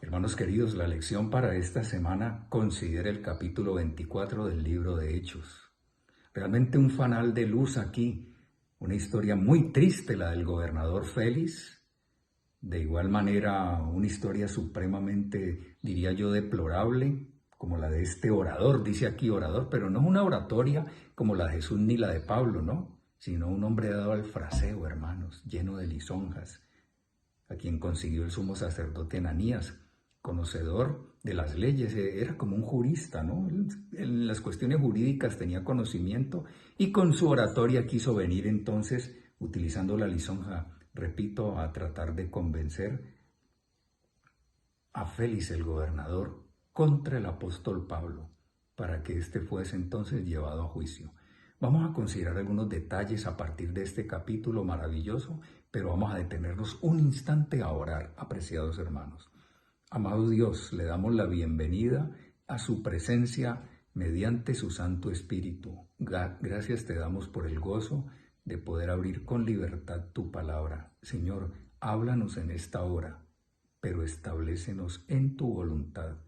Hermanos queridos, la lección para esta semana considera el capítulo 24 del libro de Hechos. Realmente un fanal de luz aquí, una historia muy triste la del gobernador Félix, de igual manera una historia supremamente, diría yo, deplorable, como la de este orador, dice aquí orador, pero no es una oratoria como la de Jesús ni la de Pablo, ¿no? Sino un hombre dado al fraseo, hermanos, lleno de lisonjas, a quien consiguió el sumo sacerdote Ananías, conocedor de las leyes, era como un jurista, ¿no? En las cuestiones jurídicas tenía conocimiento y con su oratoria quiso venir entonces, utilizando la lisonja, repito, a tratar de convencer a Félix el gobernador contra el apóstol Pablo, para que éste fuese entonces llevado a juicio. Vamos a considerar algunos detalles a partir de este capítulo maravilloso, pero vamos a detenernos un instante a orar, apreciados hermanos. Amado Dios, le damos la bienvenida a su presencia mediante su Santo Espíritu. Gracias te damos por el gozo de poder abrir con libertad tu palabra. Señor, háblanos en esta hora, pero establécenos en tu voluntad,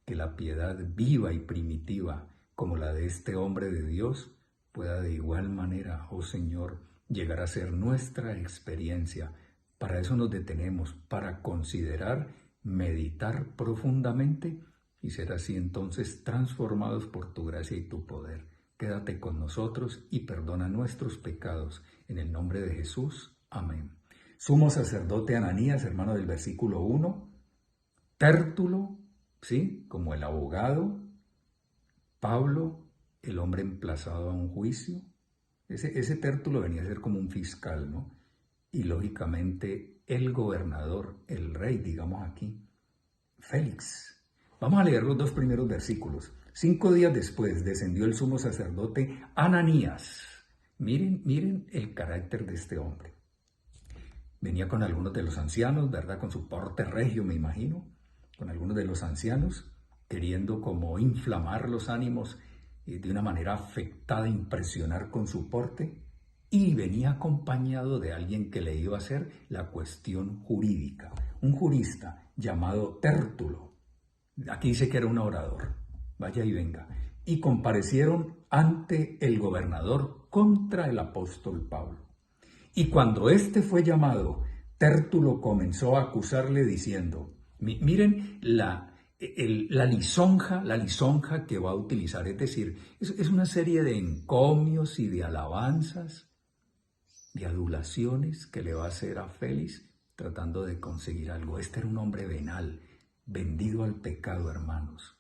que la piedad viva y primitiva, como la de este hombre de Dios, pueda de igual manera, oh Señor, llegar a ser nuestra experiencia. Para eso nos detenemos, para considerar, meditar profundamente y ser así entonces transformados por tu gracia y tu poder. Quédate con nosotros y perdona nuestros pecados. En el nombre de Jesús. Amén. Sumo sacerdote Ananías, hermano del versículo 1, Tértulo, ¿sí? Como el abogado, Pablo, el hombre emplazado a un juicio. Ese Tértulo venía a ser como un fiscal, ¿no? Y lógicamente el gobernador, el rey, digamos aquí, Félix. Vamos a leer los dos primeros versículos. 5 días después descendió el sumo sacerdote Ananías. Miren el carácter de este hombre. Venía con algunos de los ancianos, ¿verdad? Con su porte regio, me imagino, con algunos de los ancianos, queriendo como inflamar los ánimos de una manera afectada, impresionar con su porte, y venía acompañado de alguien que le iba a hacer la cuestión jurídica, un jurista llamado Tértulo. Aquí dice que era un orador, vaya y venga, y comparecieron ante el gobernador contra el apóstol Pablo. Y cuando éste fue llamado, Tértulo comenzó a acusarle diciendo, miren la lisonja que va a utilizar, es decir, es una serie de encomios y de alabanzas, de adulaciones que le va a hacer a Félix tratando de conseguir algo. Este era un hombre venal, vendido al pecado, hermanos.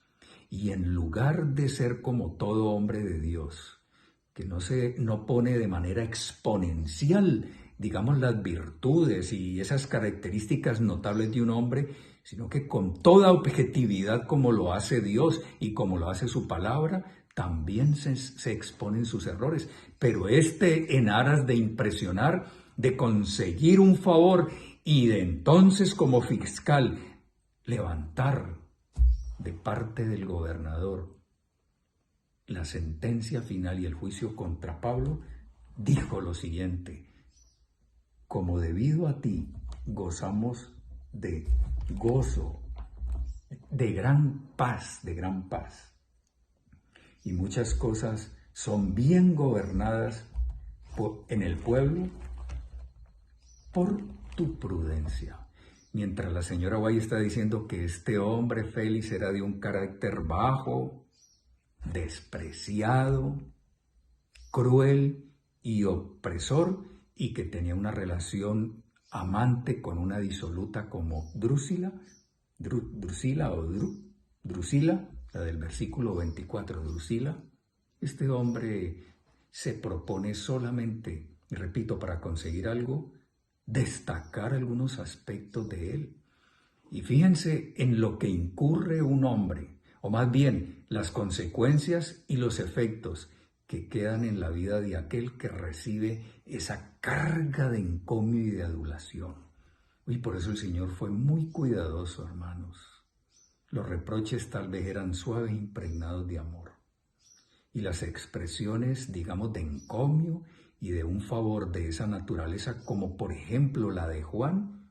Y en lugar de ser como todo hombre de Dios, que no pone de manera exponencial, digamos, las virtudes y esas características notables de un hombre, sino que con toda objetividad como lo hace Dios y como lo hace su palabra, también se exponen sus errores. Pero en aras de impresionar, de conseguir un favor y de entonces como fiscal levantar de parte del gobernador la sentencia final y el juicio contra Pablo, dijo lo siguiente: como debido a ti gozamos de gozo, de gran paz, y muchas cosas son bien gobernadas en el pueblo por tu prudencia. Mientras la señora Guay está diciendo que este hombre Félix era de un carácter bajo, despreciado, cruel y opresor, y que tenía una relación amante con una disoluta como Drusila, la del versículo 24, Drusila. Este hombre se propone solamente, repito, para conseguir algo, destacar algunos aspectos de él. Y fíjense en lo que incurre un hombre, o más bien las consecuencias y los efectos que quedan en la vida de aquel que recibe esa carga de encomio y de adulación. Y por eso el Señor fue muy cuidadoso, hermanos. Los reproches tal vez eran suaves, impregnados de amor. Y las expresiones, digamos, de encomio y de un favor de esa naturaleza, como por ejemplo la de Juan,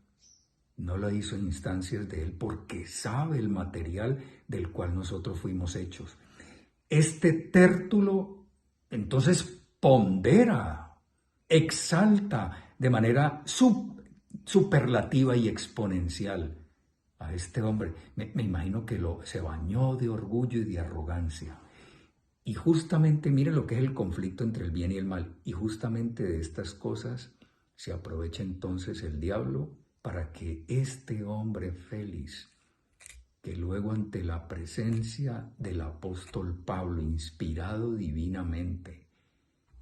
No lo hizo en instancias de Él porque sabe el material del cual nosotros fuimos hechos. Este tértulo entonces pondera, exalta de manera superlativa y exponencial a este hombre. Me imagino que se bañó de orgullo y de arrogancia. Y justamente mire lo que es el conflicto entre el bien y el mal. Y justamente de estas cosas se aprovecha entonces el diablo para que este hombre feliz, que luego ante la presencia del apóstol Pablo, inspirado divinamente,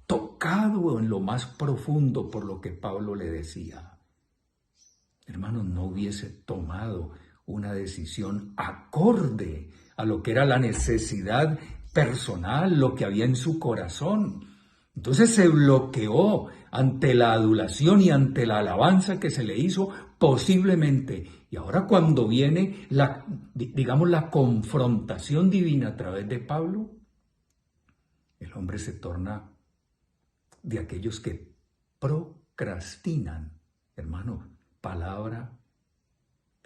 tocado en lo más profundo por lo que Pablo le decía, hermano, no hubiese tomado una decisión acorde a lo que era la necesidad personal, lo que había en su corazón. Entonces se bloqueó ante la adulación y ante la alabanza que se le hizo posiblemente. Y ahora cuando viene la confrontación divina a través de Pablo, el hombre se torna de aquellos que procrastinan, hermano, palabra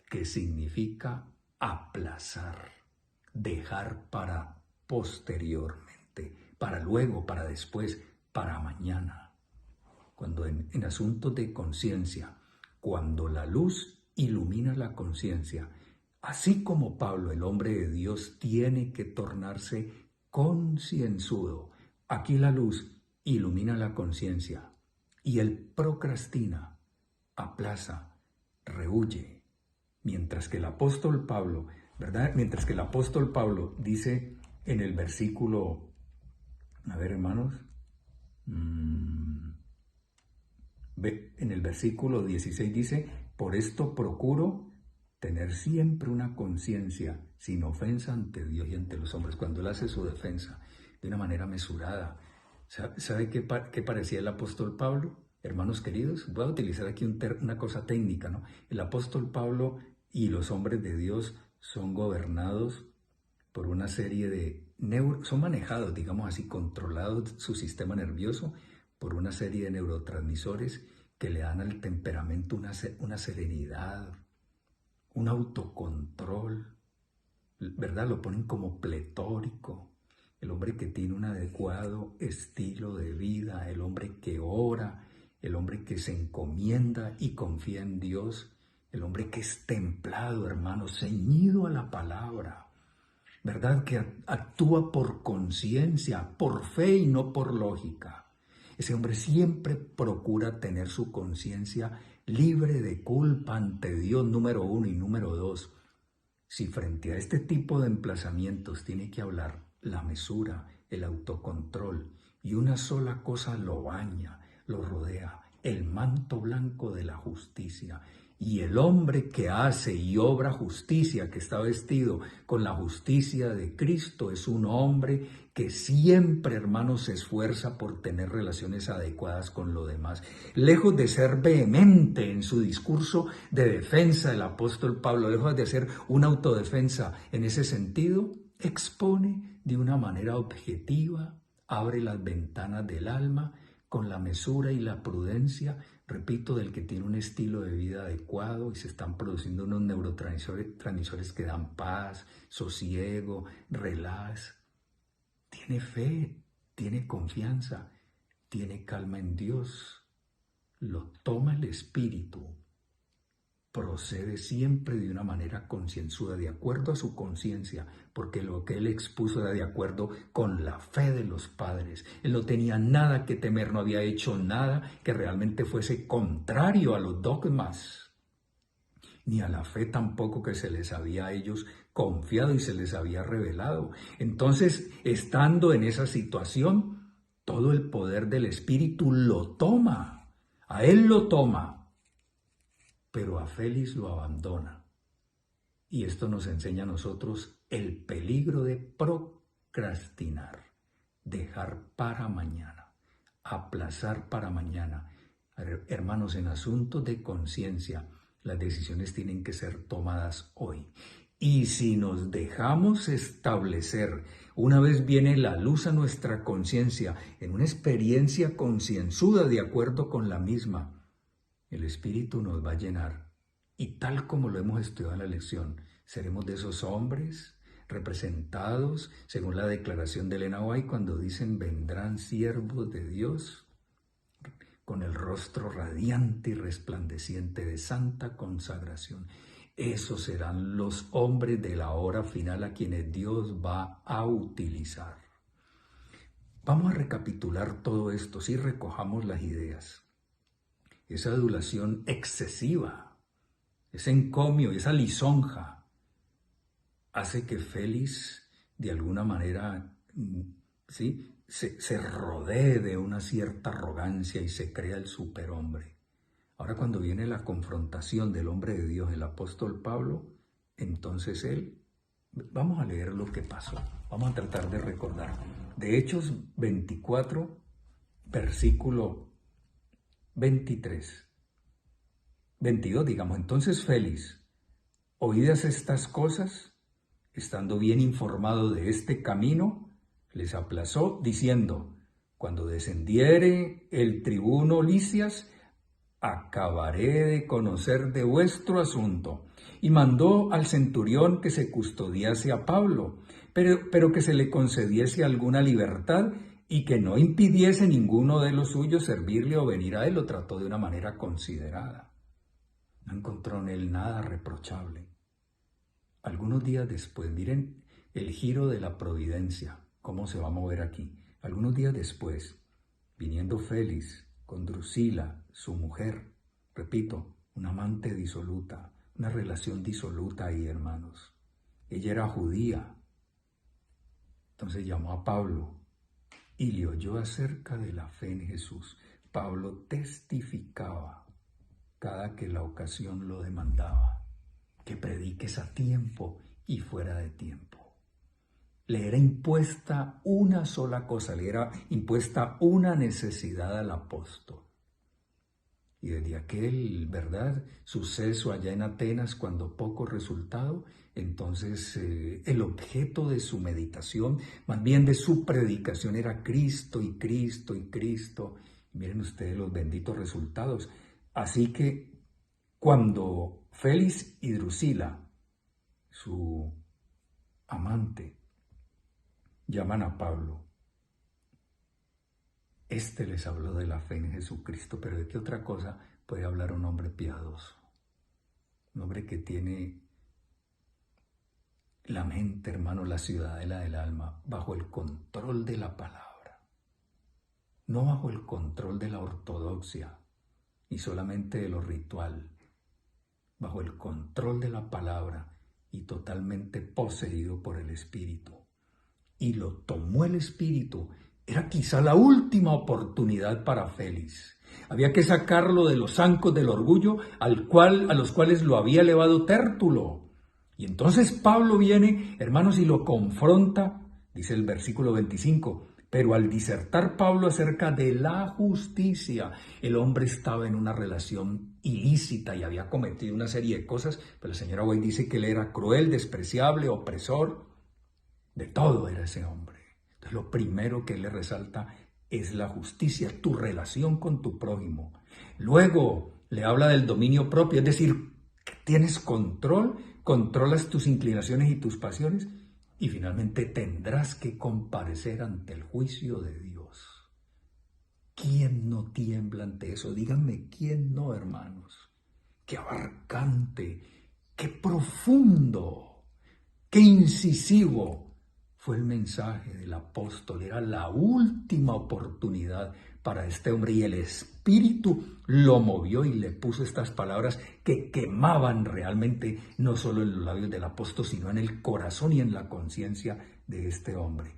que significa aplazar, dejar para posteriormente, para luego, para después, para mañana. Cuando en asuntos de conciencia, cuando la luz ilumina la conciencia, así como Pablo, el hombre de Dios, tiene que tornarse concienzudo. Aquí la luz ilumina la conciencia y él procrastina, aplaza, rehuye. Mientras que el apóstol Pablo, ¿verdad? Mientras que el apóstol Pablo dice en el versículo, a ver hermanos, en el versículo 16 dice, por esto procuro tener siempre una conciencia sin ofensa ante Dios y ante los hombres. Cuando él hace su defensa de una manera mesurada, ¿sabe qué parecía el apóstol Pablo? Hermanos queridos, voy a utilizar aquí una cosa técnica, ¿no? El apóstol Pablo y los hombres de Dios son gobernados por una serie de son manejados, digamos así, controlados su sistema nervioso por una serie de neurotransmisores que le dan al temperamento una serenidad, un autocontrol, ¿verdad? Lo ponen como pletórico. El hombre que tiene un adecuado estilo de vida, el hombre que ora, el hombre que se encomienda y confía en Dios, el hombre que es templado, hermano, ceñido a la palabra, ¿verdad? Que actúa por conciencia, por fe y no por lógica. Ese hombre siempre procura tener su conciencia libre de culpa ante Dios, número uno, y número dos. Si frente a este tipo de emplazamientos tiene que hablar la mesura, el autocontrol, y una sola cosa lo baña, lo rodea, el manto blanco de la justicia. Y el hombre que hace y obra justicia, que está vestido con la justicia de Cristo, es un hombre que siempre, hermanos, se esfuerza por tener relaciones adecuadas con lo demás. Lejos de ser vehemente en su discurso de defensa del apóstol Pablo, lejos de hacer una autodefensa en ese sentido, expone de una manera objetiva, abre las ventanas del alma con la mesura y la prudencia, repito, del que tiene un estilo de vida adecuado y se están produciendo unos neurotransmisores que dan paz, sosiego, relax. Tiene fe, tiene confianza, tiene calma en Dios. Lo toma el Espíritu. Procede siempre de una manera concienzuda, de acuerdo a su conciencia, porque lo que él expuso era de acuerdo con la fe de los padres. Él no tenía nada que temer, no había hecho nada que realmente fuese contrario a los dogmas, ni a la fe tampoco que se les había a ellos confiado y se les había revelado. Entonces, estando en esa situación, todo el poder del Espíritu lo toma, a él lo toma, pero a Félix lo abandona. Y esto nos enseña a nosotros el peligro de procrastinar, dejar para mañana, aplazar para mañana. Hermanos, en asuntos de conciencia, las decisiones tienen que ser tomadas hoy. Y si nos dejamos establecer, una vez viene la luz a nuestra conciencia, en una experiencia concienzuda de acuerdo con la misma, el Espíritu nos va a llenar Y tal como lo hemos estudiado en la lección, seremos de esos hombres representados según la declaración de Elena White cuando dicen vendrán siervos de Dios con el rostro radiante y resplandeciente de santa consagración. Esos serán los hombres de la hora final a quienes Dios va a utilizar. Vamos a recapitular todo esto, si recojamos las ideas. Esa adulación excesiva, ese encomio, esa lisonja, hace que Félix, de alguna manera, ¿sí?, se rodee de una cierta arrogancia y se crea el superhombre. Ahora cuando viene la confrontación del hombre de Dios, el apóstol Pablo, entonces vamos a leer lo que pasó, vamos a tratar de recordar. De Hechos 24, versículo 22, digamos, entonces Félix, oídas estas cosas, estando bien informado de este camino, les aplazó diciendo, cuando descendiere el tribuno Lisias, acabaré de conocer de vuestro asunto. Y mandó al centurión que se custodiase a Pablo, pero que se le concediese alguna libertad y que no impidiese ninguno de los suyos servirle o venir a él. Lo trató de una manera considerada. No encontró en él nada reprochable. Algunos días después, miren el giro de la providencia, cómo se va a mover aquí. Algunos días después, viniendo Félix con Drusila, su mujer, repito, una amante disoluta, una relación disoluta ahí, hermanos. Ella era judía. Entonces llamó a Pablo y le oyó acerca de la fe en Jesús. Pablo testificaba cada que la ocasión lo demandaba, que prediques a tiempo y fuera de tiempo. Le era impuesta una sola cosa, le era impuesta una necesidad al apóstol. Y desde aquel, ¿verdad?, suceso allá en Atenas, cuando poco resultado, entonces el objeto de su meditación, más bien de su predicación, era Cristo y Cristo y Cristo. Miren ustedes los benditos resultados. Así que cuando Félix y Drusila, su amante, llaman a Pablo, este les habló de la fe en Jesucristo, pero ¿de qué otra cosa puede hablar un hombre piadoso? Un hombre que tiene la mente, hermano, la ciudadela del alma, bajo el control de la palabra, no bajo el control de la ortodoxia, ni solamente de lo ritual, bajo el control de la palabra y totalmente poseído por el Espíritu. Y lo tomó el Espíritu. Era quizá la última oportunidad para Félix. Había que sacarlo de los zancos del orgullo a los cuales lo había elevado Tértulo. Y entonces Pablo viene, hermanos, y lo confronta, dice el versículo 25, pero al disertar Pablo acerca de la justicia, el hombre estaba en una relación ilícita y había cometido una serie de cosas, pero la señora White dice que él era cruel, despreciable, opresor, de todo era ese hombre. Entonces lo primero que él le resalta es la justicia, tu relación con tu prójimo. Luego le habla del dominio propio, es decir, que tienes control, controlas tus inclinaciones y tus pasiones y finalmente tendrás que comparecer ante el juicio de Dios. ¿Quién no tiembla ante eso? Díganme, ¿quién no, hermanos? Qué abarcante, qué profundo, qué incisivo fue el mensaje del apóstol. Era la última oportunidad para este hombre y el Espíritu lo movió y le puso estas palabras que quemaban realmente no solo en los labios del apóstol, sino en el corazón y en la conciencia de este hombre.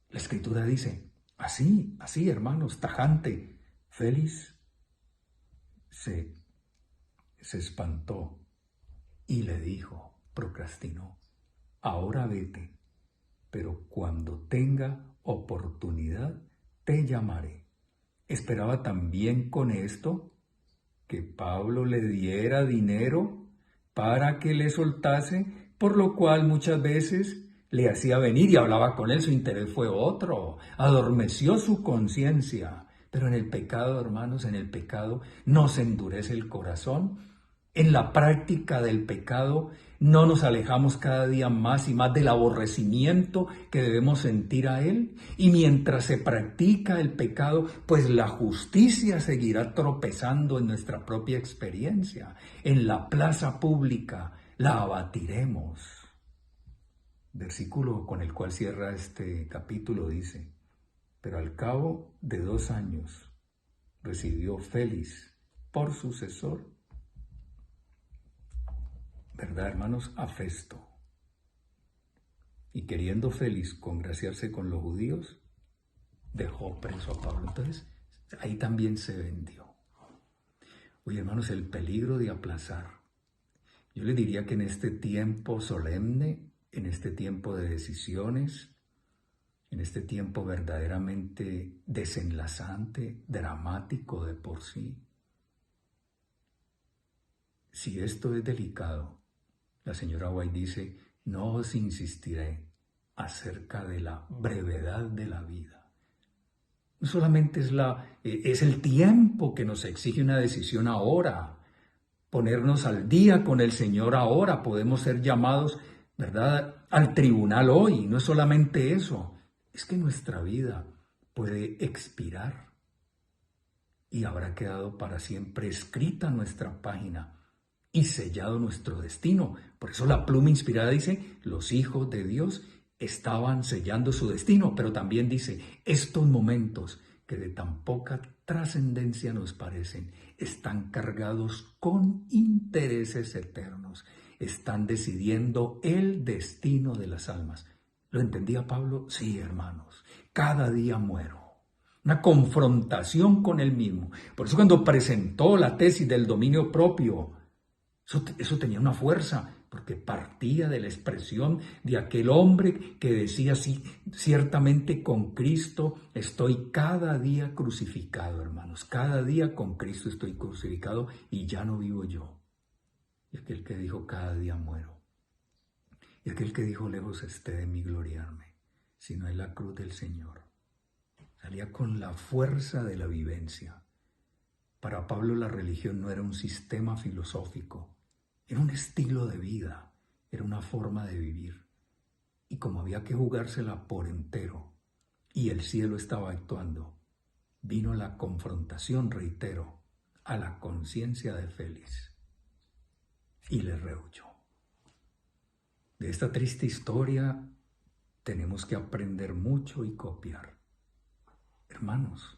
La Escritura dice, así, hermanos, tajante, Félix se espantó y le dijo, procrastinó, ahora vete, pero cuando tenga oportunidad te llamaré. Esperaba también con esto que Pablo le diera dinero para que le soltase, por lo cual muchas veces le hacía venir y hablaba con él. Su interés fue otro, adormeció su conciencia. Pero en el pecado, hermanos, en el pecado no se endurece el corazón En la práctica del pecado no nos alejamos cada día más y más del aborrecimiento que debemos sentir a él. Y mientras se practica el pecado, pues la justicia seguirá tropezando en nuestra propia experiencia. En la plaza pública la abatiremos. Versículo con el cual cierra este capítulo dice: pero al cabo de 2 años recibió Félix por sucesor, ¿verdad, hermanos?, a Festo. Y queriendo Félix congraciarse con los judíos, dejó preso a Pablo. Entonces, ahí también se vendió. Oye, hermanos, el peligro de aplazar. Yo les diría que en este tiempo solemne, en este tiempo de decisiones, en este tiempo verdaderamente desenlazante, dramático de por sí, si esto es delicado, la señora White dice: no os insistiré acerca de la brevedad de la vida. No solamente es el tiempo que nos exige una decisión ahora, ponernos al día con el Señor ahora. Podemos ser llamados, ¿verdad?, al tribunal hoy. No es solamente eso, es que nuestra vida puede expirar y habrá quedado para siempre escrita nuestra página y sellado nuestro destino. Por eso la pluma inspirada dice: los hijos de Dios estaban sellando su destino, pero también dice: estos momentos que de tan poca trascendencia nos parecen, están cargados con intereses eternos, están decidiendo el destino de las almas. ¿Lo entendía Pablo? Sí, hermanos, cada día muero. Una confrontación con él mismo. Por eso cuando presentó la tesis del dominio propio, eso tenía una fuerza, porque partía de la expresión de aquel hombre que decía: sí, ciertamente con Cristo estoy cada día crucificado, hermanos. Cada día con Cristo estoy crucificado y ya no vivo yo. Y aquel que dijo: cada día muero. Y aquel que dijo: lejos esté de mí gloriarme, sino en la cruz del Señor. Salía con la fuerza de la vivencia. Para Pablo la religión no era un sistema filosófico, era un estilo de vida, era una forma de vivir. Y como había que jugársela por entero, y el cielo estaba actuando, vino la confrontación, reitero, a la conciencia de Félix, y le rehuyó. De esta triste historia tenemos que aprender mucho y copiar. Hermanos,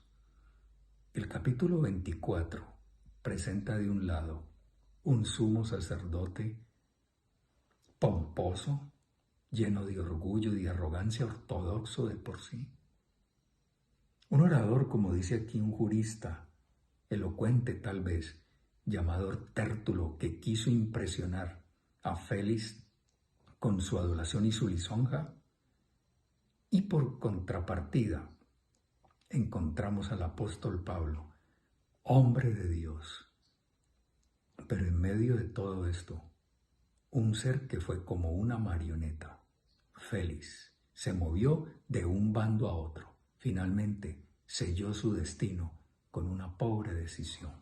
el capítulo 24 presenta de un lado un sumo sacerdote pomposo, lleno de orgullo y de arrogancia, ortodoxo de por sí. Un orador, como dice aquí un jurista, elocuente tal vez, llamado Tértulo, que quiso impresionar a Félix con su adulación y su lisonja. Y por contrapartida, encontramos al apóstol Pablo, hombre de Dios, pero en medio de todo esto, un ser que fue como una marioneta. Félix se movió de un bando a otro. Finalmente selló su destino con una pobre decisión.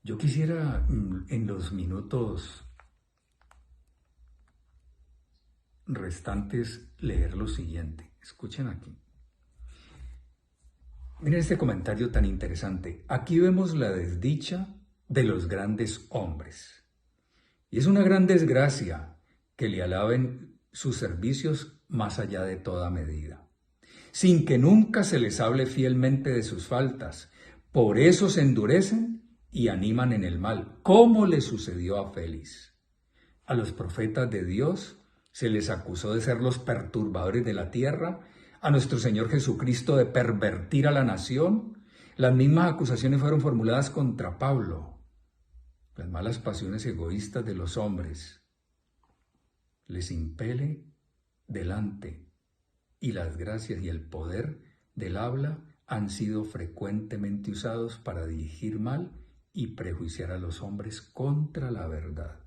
Yo quisiera en los minutos restantes leer lo siguiente. Escuchen aquí. Miren este comentario tan interesante. Aquí vemos la desdicha de los grandes hombres. Y es una gran desgracia que le alaben sus servicios más allá de toda medida, sin que nunca se les hable fielmente de sus faltas. Por eso se endurecen y animan en el mal, como le sucedió a Félix. A los profetas de Dios se les acusó de ser los perturbadores de la tierra, a nuestro Señor Jesucristo de pervertir a la nación. Las mismas acusaciones fueron formuladas contra Pablo. Las malas pasiones egoístas de los hombres les impele delante, y las gracias y el poder del habla han sido frecuentemente usados para dirigir mal y prejuiciar a los hombres contra la verdad.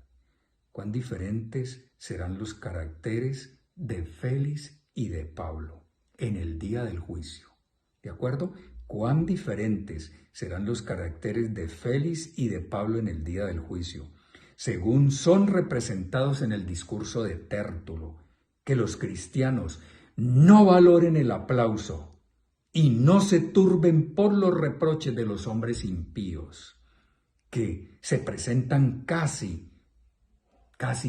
Cuán diferentes serán los caracteres de Félix y de Pablo en el día del juicio. ¿De acuerdo? cuán diferentes serán los caracteres de Félix y de Pablo en el día del juicio, según son representados en el discurso de Tértulo, que los cristianos no valoren el aplauso y no se turben por los reproches de los hombres impíos, que se presentan casi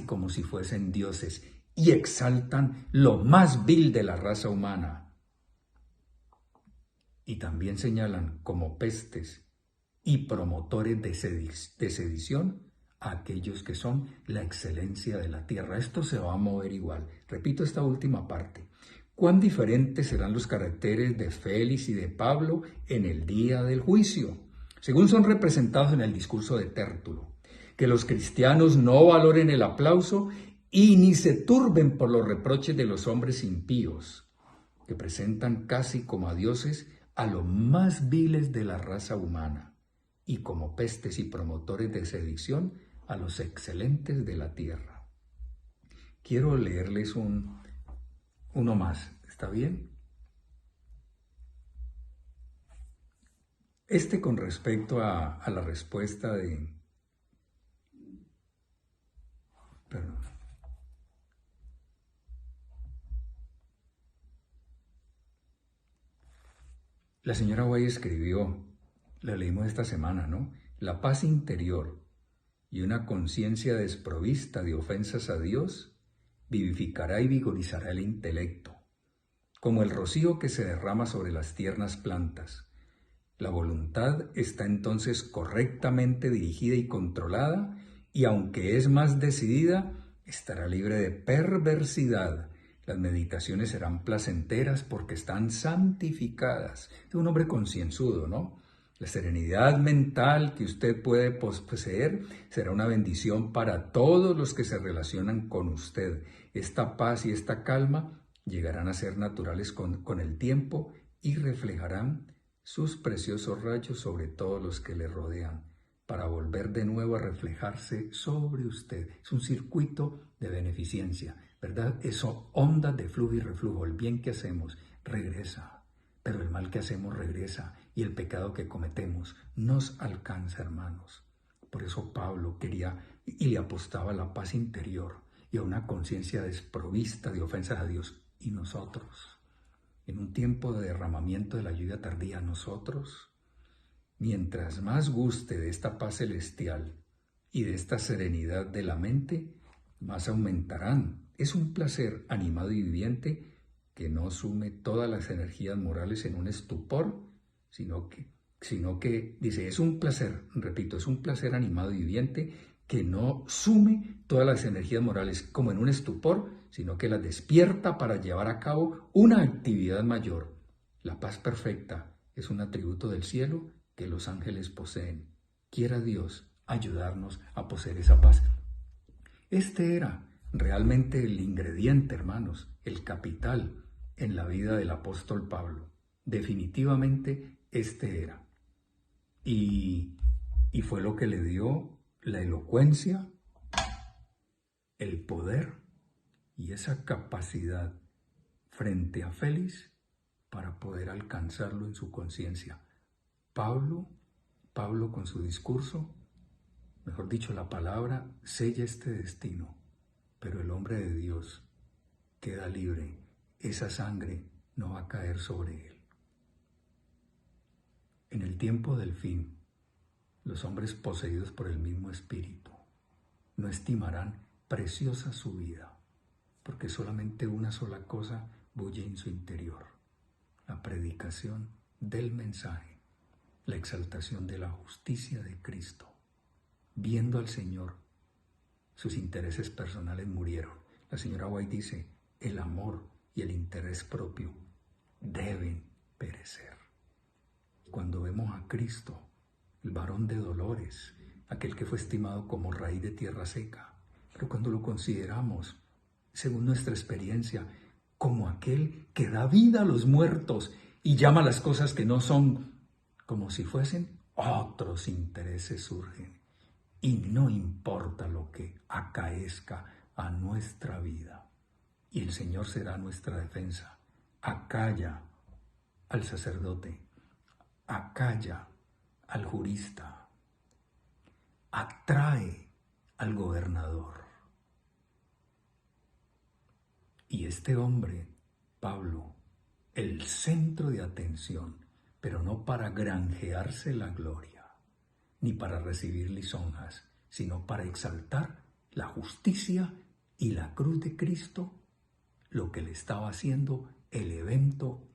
como si fuesen dioses y exaltan lo más vil de la raza humana. Y también señalan como pestes y promotores de sedición a aquellos que son la excelencia de la tierra. Esto se va a mover igual. Repito esta última parte. ¿Cuán diferentes serán los caracteres de Félix y de Pablo en el día del juicio, según son representados en el discurso de Tértulo? Que los cristianos no valoren el aplauso y ni se turben por los reproches de los hombres impíos, que presentan casi como a dioses a los más viles de la raza humana, y como pestes y promotores de sedición a los excelentes de la tierra. Quiero leerles uno más, ¿está bien? Con respecto a la respuesta de... Perdón. La señora White escribió, la leímos esta semana, ¿no? La paz interior y una conciencia desprovista de ofensas a Dios vivificará y vigorizará el intelecto, como el rocío que se derrama sobre las tiernas plantas. La voluntad está entonces correctamente dirigida y controlada, y aunque es más decidida, estará libre de perversidad. Las meditaciones serán placenteras porque están santificadas. Es un hombre concienzudo, ¿no? La serenidad mental que usted puede poseer será una bendición para todos los que se relacionan con usted. Esta paz y esta calma llegarán a ser naturales con el tiempo y reflejarán sus preciosos rayos sobre todos los que le rodean, para volver de nuevo a reflejarse sobre usted. Es un circuito de beneficencia, ¿verdad? Eso, ondas de flujo y reflujo. El bien que hacemos regresa, pero el mal que hacemos regresa, y el pecado que cometemos nos alcanza, hermanos. Por eso Pablo quería y le apostaba a la paz interior y a una conciencia desprovista de ofensas a Dios. Y nosotros, en un tiempo de derramamiento de la lluvia tardía, nosotros, mientras más guste de esta paz celestial y de esta serenidad de la mente, más aumentarán. Es un placer animado y viviente que no sume todas las energías morales en un estupor, sino que, dice, es un placer, repito, es un placer animado y viviente que no sume todas las energías morales como en un estupor, sino que las despierta para llevar a cabo una actividad mayor. La paz perfecta es un atributo del cielo que los ángeles poseen. Quiera Dios ayudarnos a poseer esa paz. Este era realmente el ingrediente, hermanos, el capital en la vida del apóstol Pablo. Definitivamente este era. Y fue lo que le dio la elocuencia, el poder y esa capacidad frente a Félix para poder alcanzarlo en su conciencia. Pablo con su discurso, mejor dicho, la palabra sella este destino, pero el hombre de Dios queda libre. Esa sangre no va a caer sobre él. En el tiempo del fin, los hombres poseídos por el mismo Espíritu no estimarán preciosa su vida, porque solamente una sola cosa bulle en su interior: la predicación del mensaje, la exaltación de la justicia de Cristo. Viendo al Señor, sus intereses personales murieron. La señora White dice, el amor y el interés propio deben perecer. Cuando vemos a Cristo, el varón de dolores, aquel que fue estimado como raíz de tierra seca, pero cuando lo consideramos, según nuestra experiencia, como aquel que da vida a los muertos y llama a las cosas que no son como si fuesen, otros intereses surgen. Y no importa lo que acaezca a nuestra vida, y el Señor será nuestra defensa. Acalla al sacerdote, acalla al jurista, atrae al gobernador. Y este hombre, Pablo, el centro de atención, pero no para granjearse la gloria, ni para recibir lisonjas, sino para exaltar la justicia y la cruz de Cristo, lo que le estaba haciendo el evento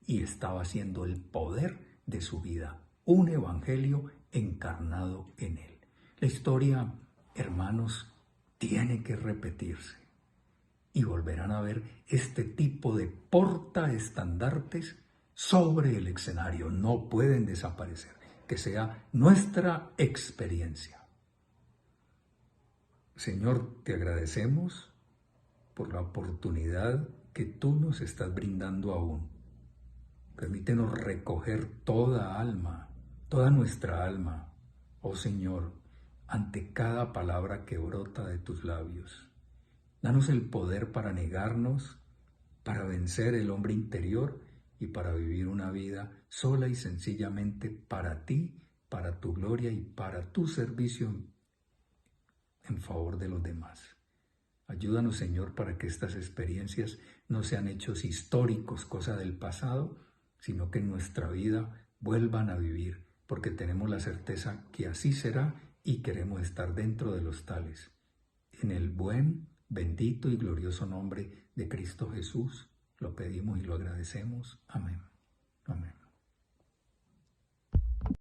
y estaba haciendo el poder de su vida, un evangelio encarnado en él. La historia, hermanos, tiene que repetirse y volverán a ver este tipo de portaestandartes sobre el escenario. No pueden desaparecer, que sea nuestra experiencia. Señor, te agradecemos por la oportunidad que tú nos estás brindando aún. Permítenos recoger toda alma, toda nuestra alma, oh Señor, ante cada palabra que brota de tus labios. Danos el poder para negarnos, para vencer el hombre interior y para vivir una vida sola y sencillamente para ti, para tu gloria y para tu servicio en favor de los demás. Ayúdanos, Señor, para que estas experiencias no sean hechos históricos, cosa del pasado, sino que en nuestra vida vuelvan a vivir, porque tenemos la certeza que así será y queremos estar dentro de los tales. En el buen, bendito y glorioso nombre de Cristo Jesús, lo pedimos y lo agradecemos. Amén. Amén.